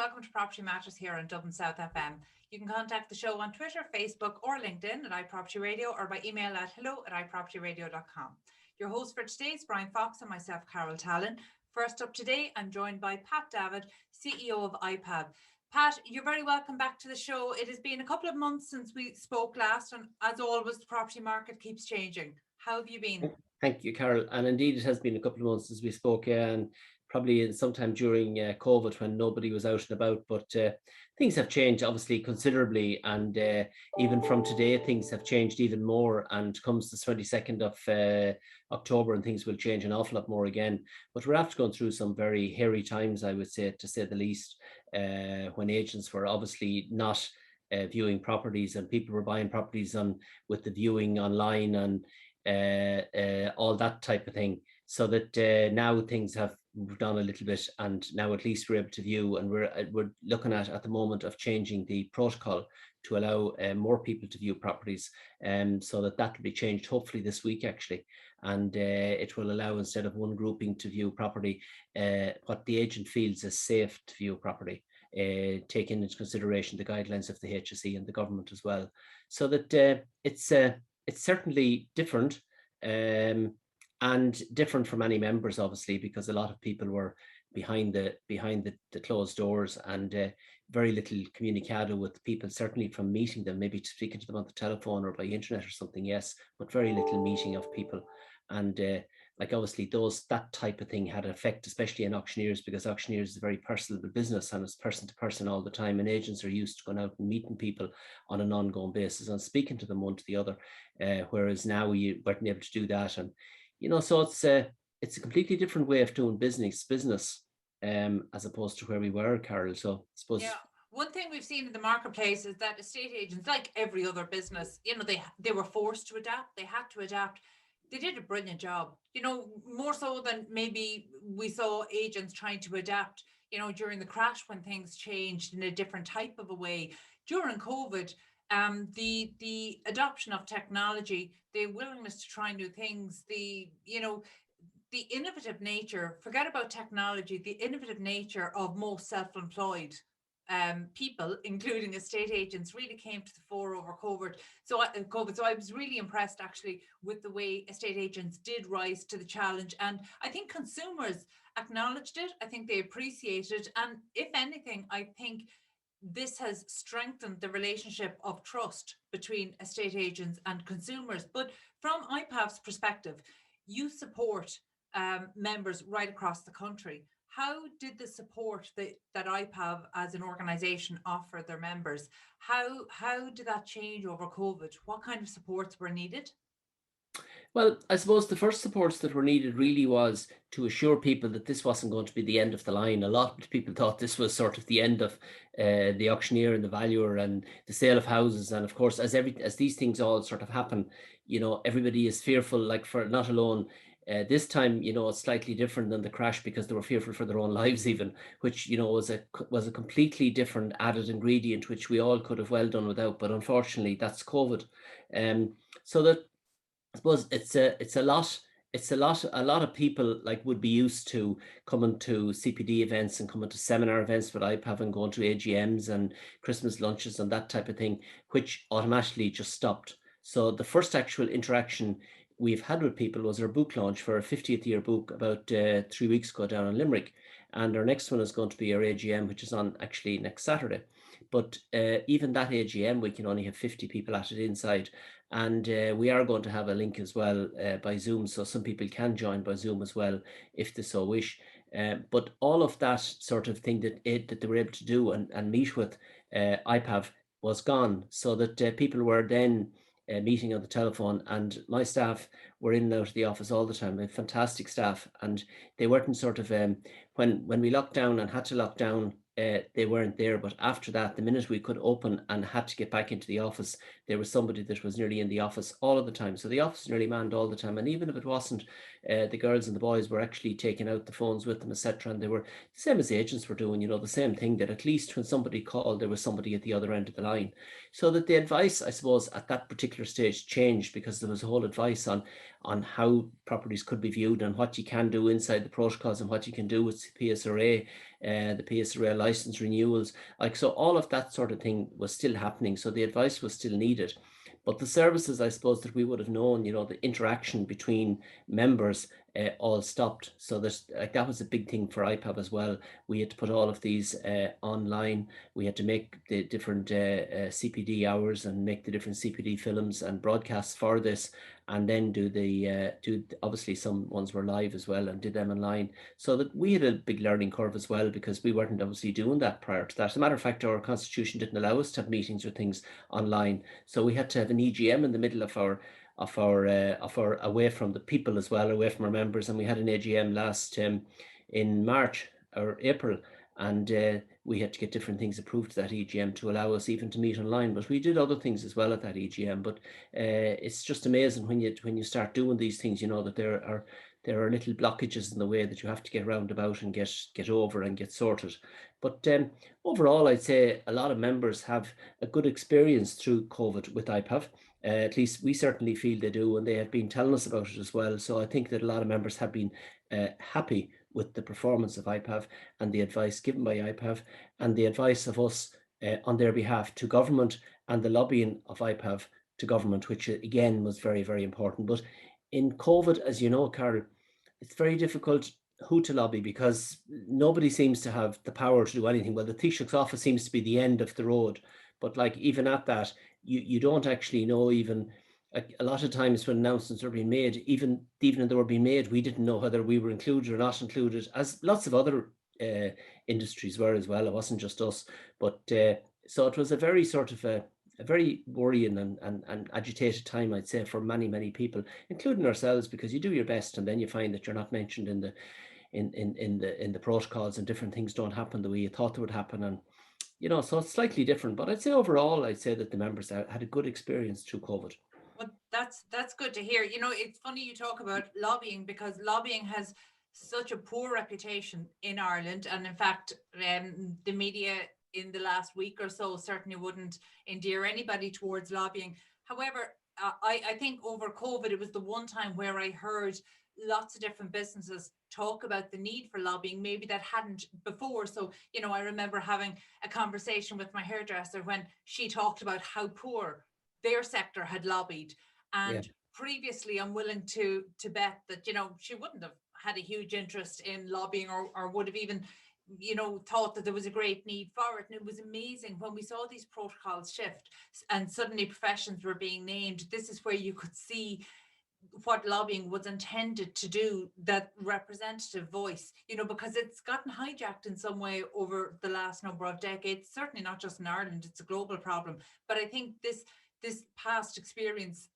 welcome to Property Matters here on Dublin South FM. You can contact the show on Twitter, Facebook or LinkedIn at iPropertyRadio or by email at hello@iPropertyRadio.com. Your host for today is Brian Fox and myself, Carol Tallon. First up today, I'm joined by Pat Davit, CEO of IPAV. Pat, you're very welcome back to the show. It has been a couple of months since we spoke last, and as always, the property market keeps changing. How have you been? Thank you, Carol. And indeed, it has been a couple of months since we spoke, and probably sometime during COVID when nobody was out and about. But things have changed, obviously, considerably. And even from today, things have changed even more. And comes the 22nd of October, and things will change an awful lot more again. But we're after going through some very hairy times, I would say, to say the least, when agents were obviously not viewing properties, and people were buying properties with the viewing online and all that type of thing, so that now things have moved on a little bit, and now at least we're able to view, and we're looking at the moment of changing the protocol to allow more people to view properties, so that will be changed hopefully this week actually, and it will allow, instead of one grouping to view property, what the agent feels is safe to view property, taking into consideration the guidelines of the HSE and the government as well, so that it's certainly different, and different for many members, obviously, because a lot of people were behind the closed doors, and very little communicado with people, certainly from meeting them, maybe speaking to them on the telephone or by internet or something, yes, but very little meeting of people. And like obviously that type of thing had an effect, especially in auctioneers, because auctioneers is a very personal business and it's person to person all the time, and agents are used to going out and meeting people on an ongoing basis and speaking to them one to the other, whereas now you weren't able to do that. And so it's a completely different way of doing business as opposed to where we were, Carol. So I suppose one thing we've seen in the marketplace is that estate agents, like every other business, they were forced to adapt. They had to adapt. They did a brilliant job, more so than maybe we saw agents trying to adapt, during the crash when things changed in a different type of a way. During COVID, the adoption of technology, the willingness to try new things, the innovative nature, forget about technology, the innovative nature of most self-employed people, including estate agents, really came to the fore over COVID. So I was really impressed actually with the way estate agents did rise to the challenge. And I think consumers acknowledged it. I think they appreciated it. And if anything, I think this has strengthened the relationship of trust between estate agents and consumers. But from IPAV's perspective, you support members right across the country. How did the support that IPAV as an organisation offer their members, how did that change over COVID? What kind of supports were needed? Well, I suppose the first supports that were needed really was to assure people that this wasn't going to be the end of the line. A lot of people thought this was sort of the end of the auctioneer and the valuer and the sale of houses. And of course, as these things all sort of happen, everybody is fearful, like for not alone. This time, it's slightly different than the crash because they were fearful for their own lives even, which, was a completely different added ingredient, which we all could have well done without. But unfortunately, that's COVID. So that I suppose it's a lot of people like would be used to coming to CPD events and coming to seminar events with IPAV and going to AGMs and Christmas lunches and that type of thing, which automatically just stopped. So the first actual interaction we've had with people was our book launch for our 50th year book about 3 weeks ago down in Limerick. And our next one is going to be our AGM, which is on actually next Saturday. But even that AGM, we can only have 50 people at it inside. And we are going to have a link as well by Zoom, so some people can join by Zoom as well if they so wish. But all of that sort of thing that they were able to do and meet with IPAV was gone, so that people were then meeting on the telephone, and my staff were in and out of the office all the time. We have fantastic staff, and they weren't sort of when we locked down and had to lock down, they weren't there. But after that, the minute we could open and had to get back into the office, there was somebody that was nearly in the office all of the time. So the office was nearly manned all the time. And even if it wasn't, the girls and the boys were actually taking out the phones with them, etc. And they were the same as the agents were doing, the same thing, that at least when somebody called, there was somebody at the other end of the line. So that the advice, I suppose, at that particular stage changed, because there was a whole advice on how properties could be viewed and what you can do inside the protocols and what you can do with PSRA the PSRA license renewals. Like, so all of that sort of thing was still happening. So the advice was still needed. But the services, I suppose, that we would have known, you know, the interaction between members all stopped. So there's, like, that was a big thing for IPAV as well. We had to put all of these online. We had to make the different CPD hours and make the different CPD films and broadcasts for this, and then do obviously some ones were live as well and did them online. So that we had a big learning curve as well, because we weren't obviously doing that prior to that. As a matter of fact, our constitution didn't allow us to have meetings or things online. So we had to have an EGM in the middle of our away from the people as well, away from our members, and we had an AGM last in March or April, and we had to get different things approved to that EGM to allow us even to meet online. But we did other things as well at that EGM. But it's just amazing when you start doing these things, you know, that there are little blockages in the way that you have to get round about and get over and get sorted. But overall, I'd say a lot of members have a good experience through COVID with IPAV. At least we certainly feel they do, and they have been telling us about it as well. So I think that a lot of members have been happy with the performance of IPAV and the advice given by IPAV and the advice of us on their behalf to government, and the lobbying of IPAV to government, which again was very, very important. But in COVID, as you know, Carol, it's very difficult who to lobby, because nobody seems to have the power to do anything. Well, the Taoiseach's office seems to be the end of the road, but like, even at that, you don't actually know. Even a lot of times when announcements are being made, even if they were being made, we didn't know whether we were included or not included, as lots of other industries were as well. It wasn't just us. But so it was a very sort of a very worrying and agitated time, I'd say, for many people, including ourselves, because you do your best and then you find that you're not mentioned in the protocols, and different things don't happen the way you thought they would happen. And you know, so it's slightly different. But I'd say overall, I'd say that the members had a good experience through COVID. Well, that's good to hear. You know, it's funny you talk about lobbying, because lobbying has such a poor reputation in Ireland, and in fact, the media in the last week or so certainly wouldn't endear anybody towards lobbying. However, I think over COVID, it was the one time where I heard lots of different businesses talk about the need for lobbying, maybe that hadn't before. So, you know, I remember having a conversation with my hairdresser when she talked about how poor their sector had lobbied. And Yeah. previously, I'm willing to bet that, you know, she wouldn't have had a huge interest in lobbying, or would have even, you know, thought that there was a great need for it. And it was amazing when we saw these protocols shift and suddenly professions were being named. This is where you could see what lobbying was intended to do, that representative voice, you know, because it's gotten hijacked in some way over the last number of decades. Certainly not just in Ireland, it's a global problem. But I think this past experience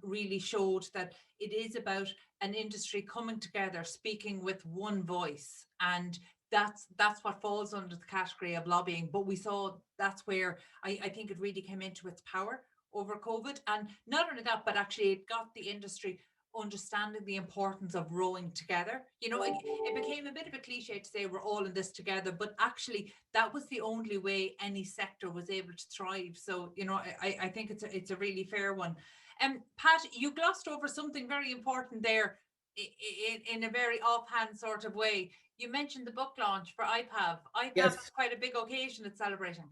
really showed that it is about an industry coming together, speaking with one voice, and that's what falls under the category of lobbying. But we saw that's where I think it really came into its power over COVID. And not only that, but actually it got the industry understanding the importance of rowing together. You know, it became a bit of a cliche to say we're all in this together, but actually that was the only way any sector was able to thrive. So, you know, I think it's a really fair one. Pat, you glossed over something very important there in a very offhand sort of way. You mentioned the book launch for IPAV. IPAV Yes. is quite a big occasion it's celebrating.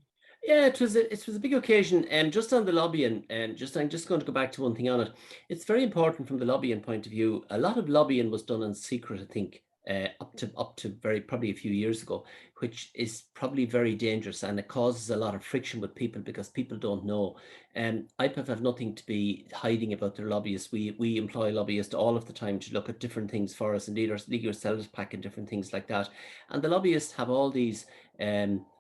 Yeah, it was a big occasion. And just on the lobbying, and I'm just going to go back to one thing on it. It's very important from the lobbying point of view. A lot of lobbying was done in secret, I think, up to very probably a few years ago, which is probably very dangerous, and it causes a lot of friction with people because people don't know. IPAV have nothing to be hiding about their lobbyists. We employ lobbyists all of the time to look at different things for us, and legal sellers pack and different things like that. And the lobbyists have all these.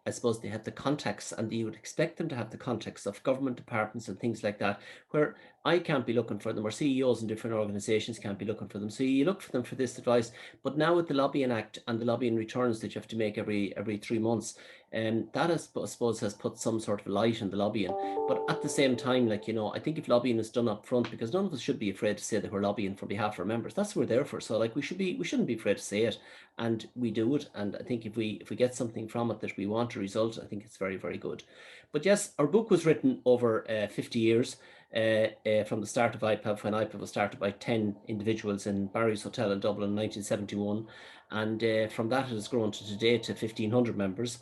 I suppose they have the contacts, and you would expect them to have the contacts of government departments and things like that, where I can't be looking for them, or CEOs in different organizations can't be looking for them. So you look for them for this advice. But now with the Lobbying Act and the lobbying returns that you have to make every 3 months, that I suppose has put some sort of light in the lobbying. But at the same time, like, you know, I think if lobbying is done up front, because none of us should be afraid to say that we're lobbying for behalf of our members. That's what we're there for. So like, we shouldn't be afraid to say it, and we do it. And I think if we get something from it that we want a result, I think it's very, very good. But yes, our book was written over 50 years. From the start of IPAV, when IPAV was started by 10 individuals in Barry's Hotel in Dublin in 1971. And from that, it has grown to today to 1,500 members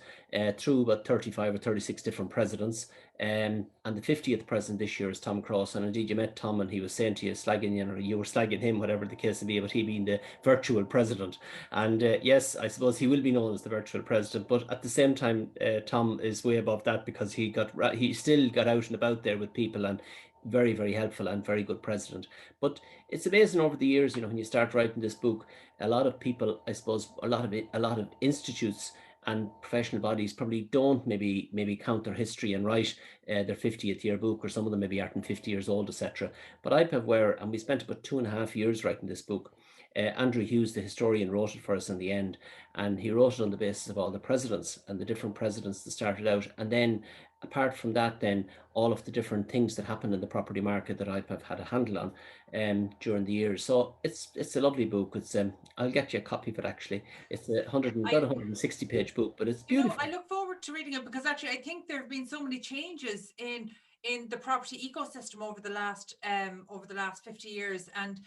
through about 35 or 36 different presidents. And the 50th president this year is Tom Cross. And indeed, you met Tom and he was saying to you, slagging you, or you were slagging him, whatever the case may be, about he being the virtual president. And yes, I suppose he will be known as the virtual president. But at the same time, Tom is way above that, because he still got out and about there with people, and very, very helpful and very good president. But it's amazing over the years, when you start writing this book, a lot of people, I suppose, a lot of institutes and professional bodies probably don't maybe count their history and write their 50th year book, or some of them maybe aren't 50 years old, etc. But IPAV were, and we spent about 2.5 years writing this book. Andrew Hughes, the historian, wrote it for us in the end, and he wrote it on the basis of all the presidents and the different presidents that started out. And then apart from that, then all of the different things that happened in the property market that IPAV had a handle on during the years. So it's a lovely book. It's I'll get you a copy of it actually. It's about 160 page book, but it's beautiful. I look forward to reading it, because actually I think there have been so many changes in the property ecosystem over the last 50 years. And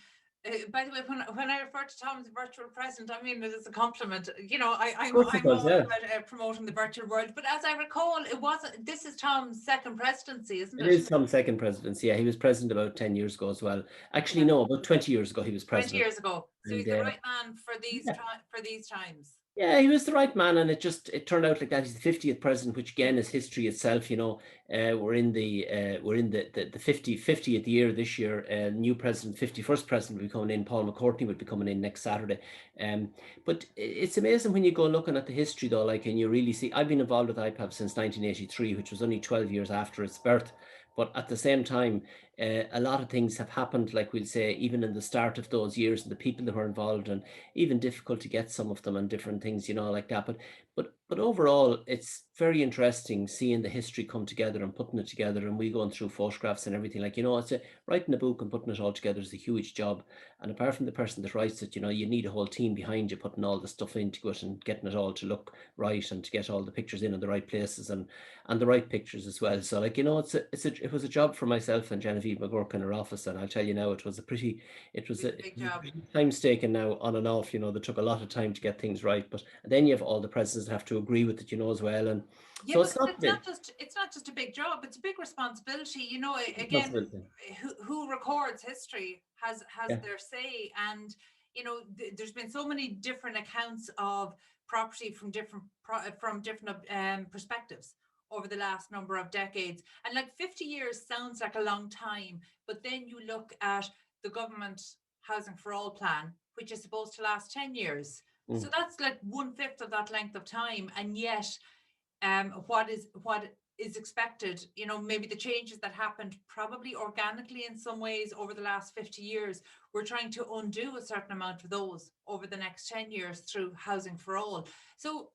by the way, when I refer to Tom as a virtual president, I mean it as a compliment. I'm all about promoting the virtual world. But as I recall, this is Tom's second presidency, isn't it? It is Tom's second presidency. Yeah, he was president about 10 years ago as well. Actually, no, about 20 years ago he was president. 20 years ago. So he's the right man for these times. Yeah, he was the right man, and it turned out like that. He's the 50th president, which again is history itself. We're in the 50th year this year. New president, 51st president, will be coming in. Paul McCourtney will be coming in next Saturday. But it's amazing when you go looking at the history, though, and you really see. I've been involved with IPAV since 1983, which was only 12 years after its birth. But at the same time, a lot of things have happened, like we'll say, even in the start of those years, and the people that were involved, and even difficult to get some of them, and different things, like that. But overall, it's very interesting seeing the history come together and putting it together, and we going through photographs and everything. Writing a book and putting it all together is a huge job. And apart from the person that writes it, you need a whole team behind you putting all the stuff into it and getting it all to look right, and to get all the pictures in the right places and the right pictures as well. So it was a job for myself and Genevieve McGurk in her office, and I'll tell you now, it was a big job. Time's taken now on and off. That took a lot of time to get things right. But then you have all the presidents that have to agree with it, as well. And yeah, so it's not just a big job, it's a big responsibility. Again, who records history has their say. And there's been so many different accounts of property from different perspectives over the last number of decades. And 50 years sounds like a long time, but then you look at the government Housing for All plan, which is supposed to last 10 years. So that's 1/5 of that length of time. And yet what is expected, maybe the changes that happened probably organically in some ways over the last 50 years, we're trying to undo a certain amount of those over the next 10 years through Housing for All. So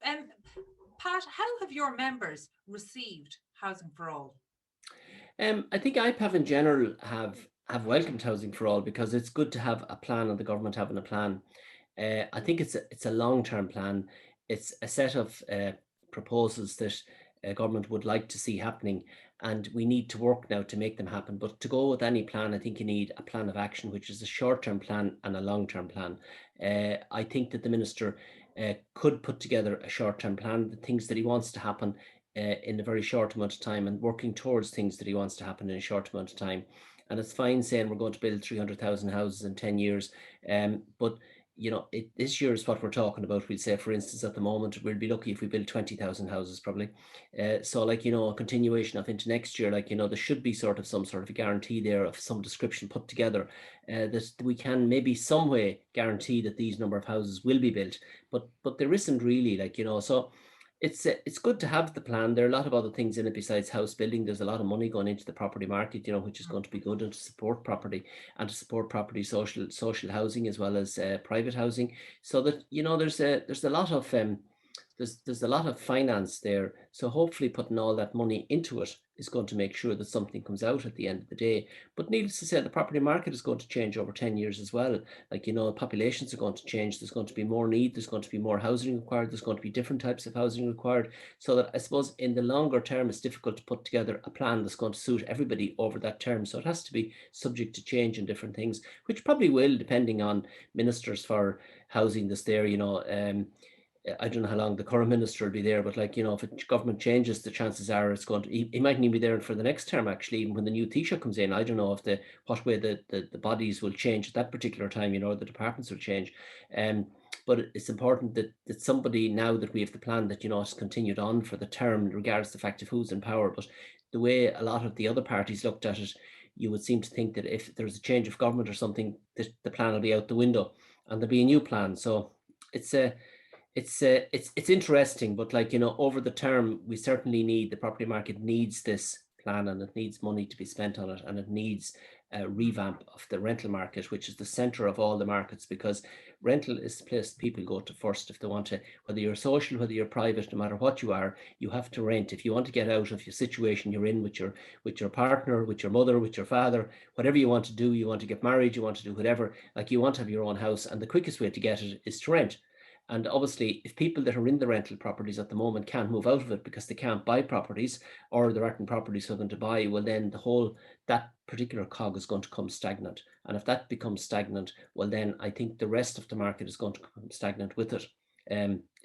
Pat, how have your members received Housing for All? I think IPAV in general have welcomed Housing for All, because it's good to have a plan, and the government having a plan. I think it's a long-term plan. It's a set of proposals that government would like to see happening, and we need to work now to make them happen. But to go with any plan, I think you need a plan of action, which is a short-term plan and a long-term plan. I think that the minister could put together a short-term plan, the things that he wants to happen in a very short amount of time, and working towards things that he wants to happen in a short amount of time. And it's fine saying we're going to build 300,000 houses in 10 years, but this year is what we're talking about. We'd say, for instance, at the moment, we'll be lucky if we build 20,000 houses probably. So a continuation of into next year, there should be some sort of a guarantee there of some description put together that we can maybe some way guarantee that these number of houses will be built. But there isn't really, so it's good to have the plan. There are a lot of other things in it besides house building. There's a lot of money going into the property market, which is going to be good, and to support property social housing, as well as private housing. So that there's a lot of there's a lot of finance there. So hopefully putting all that money into it is going to make sure that something comes out at the end of the day. But needless to say, the property market is going to change over 10 years as well. Populations are going to change. There's going to be more need. There's going to be more housing required. There's going to be different types of housing required. So that I suppose in the longer term, it's difficult to put together a plan that's going to suit everybody over that term. So it has to be subject to change and different things, which probably will, depending on ministers for housing that's there, I don't know how long the current minister will be there, but like, if the government changes, the chances are it's going to, he mightn't even be there for the next term, actually, even when the new Taoiseach comes in. I don't know if what way the bodies will change at that particular time, the departments will change. But it's important that somebody, now that we have the plan, that, it's continued on for the term, regardless of the fact of who's in power. But the way a lot of the other parties looked at it, you would seem to think that if there's a change of government or something, the plan will be out the window and there'll be a new plan. So it's interesting, but like, over the term, we certainly need, the property market needs this plan, and it needs money to be spent on it, and it needs a revamp of the rental market, which is the center of all the markets, because rental is the place people go to first if they want to, whether you're social, whether you're private, no matter what you are, you have to rent. If you want to get out of your situation you're in with your partner, with your mother, with your father, whatever you want to do, you want to get married, you want to do whatever, like, you want to have your own house, and the quickest way to get it is to rent. And obviously, if people that are in the rental properties at the moment can't move out of it because they can't buy properties, or there aren't properties for them to buy, well, then that particular cog is going to come stagnant. And if that becomes stagnant, well, then I think the rest of the market is going to come stagnant with it.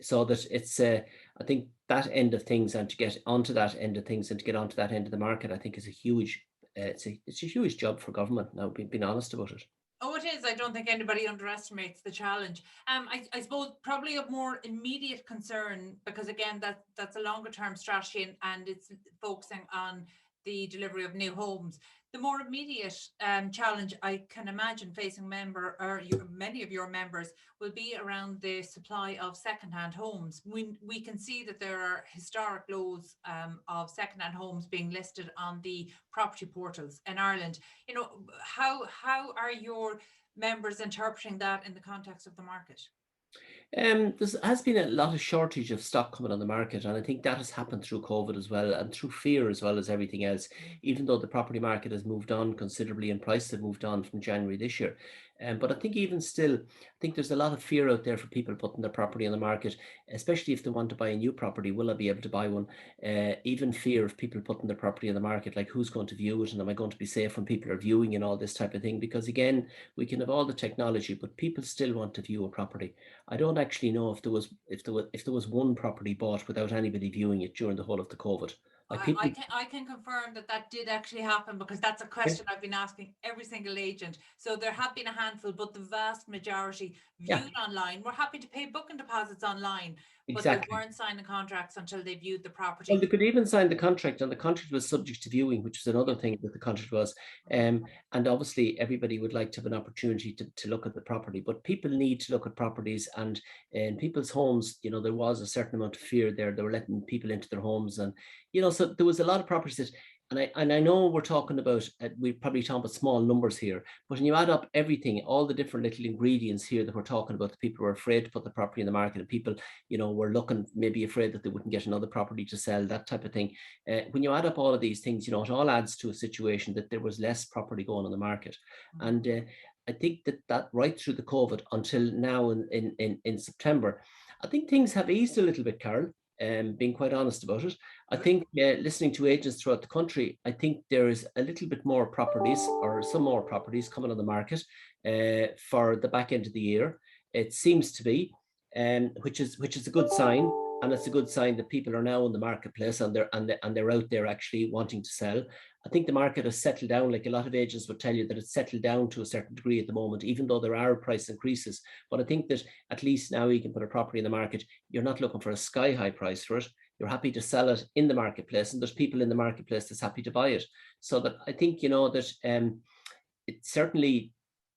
So that it's, I think that end of things, and to get onto that end of things and to get onto that end of the market, I think is a huge, it's a huge job for government now, being honest about it. Oh, it is. I don't think anybody underestimates the challenge. I suppose probably of more immediate concern, because again, that's a longer term strategy, and it's focusing on the delivery of new homes. The more immediate challenge I can imagine facing many of your members will be around the supply of second-hand homes. We can see that there are historic lows of second-hand homes being listed on the property portals in Ireland. How are your members interpreting that in the context of the market? There has been a lot of shortage of stock coming on the market, and I think that has happened through COVID as well, and through fear as well as everything else, even though the property market has moved on considerably and prices have moved on from January this year. But I think even still, I think there's a lot of fear out there for people putting their property on the market, especially if they want to buy a new property. Will I be able to buy one? Even fear of people putting their property on the market, like who's going to view it, and am I going to be safe when people are viewing, and all this type of thing? Because again, we can have all the technology, but people still want to view a property. I don't actually know if there was one property bought without anybody viewing it during the whole of the COVID. Like, people, I can confirm that did actually happen, because that's a question I've been asking every single agent. So there have been a handful, but the vast majority viewed online. We're happy to pay booking deposits online, but they weren't signing contracts until they viewed the property. Well, they could even sign the contract, and the contract was subject to viewing, which was another thing that the contract was. And obviously, everybody would like to have an opportunity to look at the property, but people need to look at properties, and in people's homes, there was a certain amount of fear there. They were letting people into their homes, and so there was a lot of properties that. And I know we're talking about, we're probably talking about small numbers here, but when you add up everything, all the different little ingredients here that we're talking about, the people were afraid to put the property in the market, and people, were looking, maybe afraid that they wouldn't get another property to sell, that type of thing. When you add up all of these things, it all adds to a situation that there was less property going on the market. And I think that right through the COVID until now in September, I think things have eased a little bit, Carol. Being quite honest about it, I think listening to agents throughout the country, I think there is a little bit more properties, or some more properties coming on the market for the back end of the year. It seems to be, which is a good sign, and it's a good sign that people are now in the marketplace, and they're out there actually wanting to sell. I think the market has settled down. Like, a lot of agents would tell you that it's settled down to a certain degree at the moment, even though there are price increases. But I think that at least now you can put a property in the market. You're not looking for a sky high price for it. You're happy to sell it in the marketplace, and there's people in the marketplace that's happy to buy it. So that I think, that it certainly,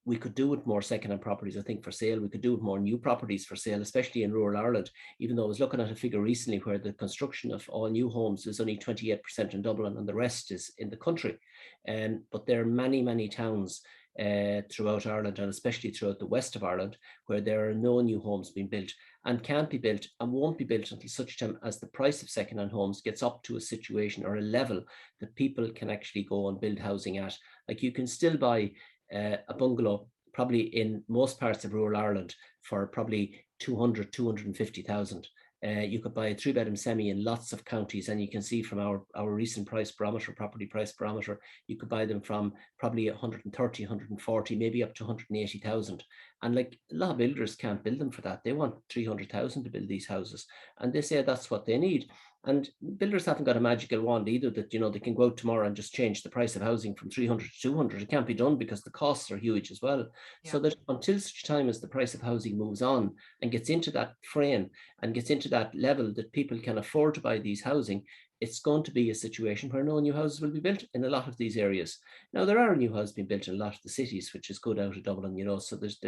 we could do with more second-hand properties, I think, for sale. We could do with more new properties for sale, especially in rural Ireland, even though I was looking at a figure recently where the construction of all new homes is only 28% in Dublin, and the rest is in the country. But there are many, many towns throughout Ireland, and especially throughout the west of Ireland, where there are no new homes being built, and can't be built, and won't be built until such time as the price of second-hand homes gets up to a situation or a level that people can actually go and build housing at. Like, you can still buy a bungalow probably in most parts of rural Ireland for probably 200,000, 250,000. You could buy a 3-bedroom semi in lots of counties, and you can see from our recent price barometer, property price barometer, you could buy them from probably 130, 140, maybe up to 180,000. And like, a lot of builders can't build them for that. They want 300,000 to build these houses, and they say that's what they need. And builders haven't got a magical wand either that, they can go out tomorrow and just change the price of housing from 300 to 200. It can't be done because the costs are huge as well. Yeah. So that until such time as the price of housing moves on and gets into that frame and gets into that level that people can afford to buy these housing, it's going to be a situation where no new houses will be built in a lot of these areas. Now, there are new houses being built in a lot of the cities, which is good out of Dublin, so there's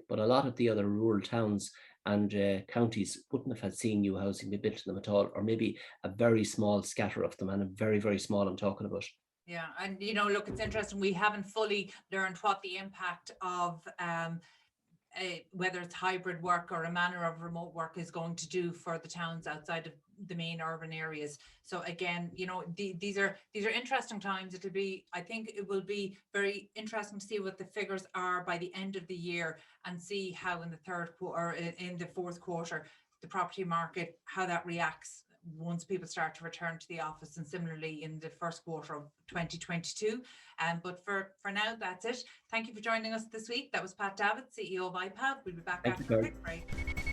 but a lot of the other rural towns and counties wouldn't have had seen new housing be built to them at all, or maybe a very small scatter of them, and a very, very small I'm talking about. Yeah, and look, it's interesting. We haven't fully learned what the impact of whether it's hybrid work or a manner of remote work is going to do for the towns outside of the main urban areas. So again, these are interesting times. I think it will be very interesting to see what the figures are by the end of the year, and see how in the third quarter or in the fourth quarter, the property market, how that reacts once people start to return to the office, and similarly in the first quarter of 2022. But for now, that's it. Thank you for joining us this week. That was Pat Davit, CEO of IPAV. We'll be back after a quick break.